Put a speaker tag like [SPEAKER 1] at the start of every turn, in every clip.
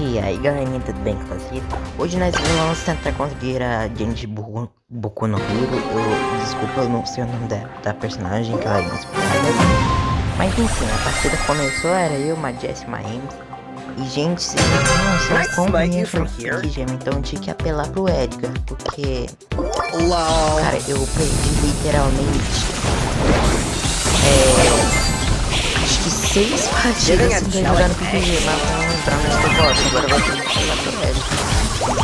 [SPEAKER 1] E aí galerinha, tudo bem com vocês? Hoje nós vamos tentar conseguir a Genji Boku no Hero. Desculpa, eu não sei o nome da personagem que ela é inspirada. Mas enfim, a partida começou, era eu, uma Jess, uma Ames. E gente, vocês não são como aqui, gema, então eu tinha que apelar pro Edgar, porque... Cara, eu perdi literalmente... acho que 6 partidas sem ter jogado PPG, mas não entrar nesse negócio. Agora eu vou ter que pegar pro Edgar.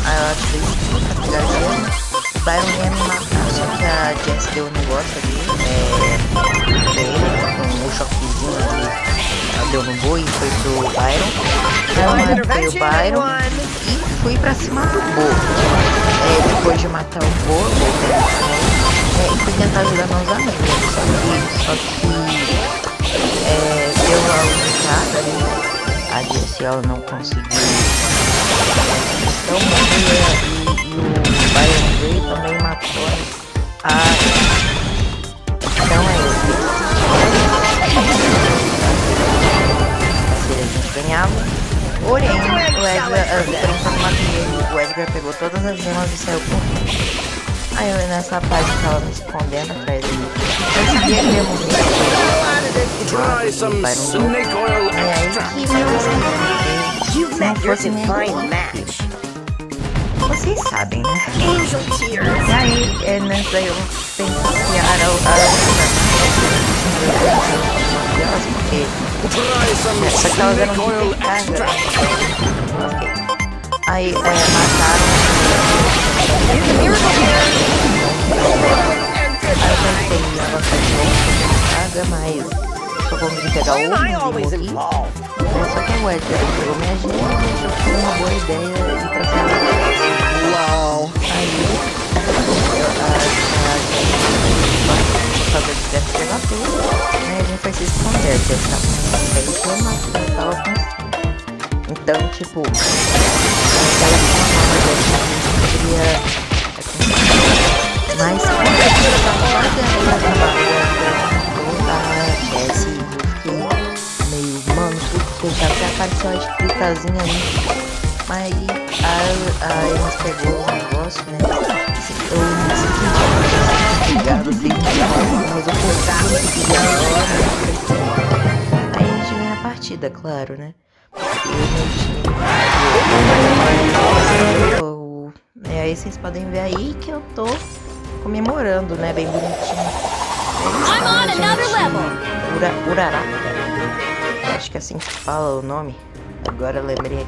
[SPEAKER 1] Aí eu acho que pra pegar a gema, o Byron ia me matar, só que a Jess deu um negócio ali, com o choquezinho ali. Deu no boi e foi pro Byron. Aí eu matei o Byron e fui pra cima do Bo. Depois de matar o Bo, eu fui tentar ajudar meus amigos. Só que deu uma lutada ali. A DSL não conseguiu. Então morreu e o Byron veio também matou. Então ganhava, porém o Edgar, a diferença do Matheus, o Edgar pegou todas as gemas e saiu correndo. Aí eu nessa parte tava me escondendo atrás dele. Eu sabia que ele ia morrer. E aí que meu se não fosse vocês sabem, né? E aí nessa daí eu pensei que era porque só que elas eram de carga. Aí mataram. Aí eu pensei em avançar de novo de carga, mas só consegui pegar outro e morri. Só que o Edgar pegou minha gema e eu tive uma boa ideia de ir pra cima. Aí por causa de dessa pegar tudo, né, a gente vai se esconder, que eu tava com então, tipo, aquela forma a gente poderia mas quando eu tava fazendo a Jess, eu fiquei meio, mano, porque já até apareceu a escritazinha ali, mas a Emas pegou o negócio, né, eu me senti ligado, assim, mas eu aí a gente ganha a partida, claro, né? E aí vocês podem ver aí que eu tô comemorando, né? Bem bonitinho. Uraraka. Acho que é assim que fala o nome. Agora eu lembrei aqui.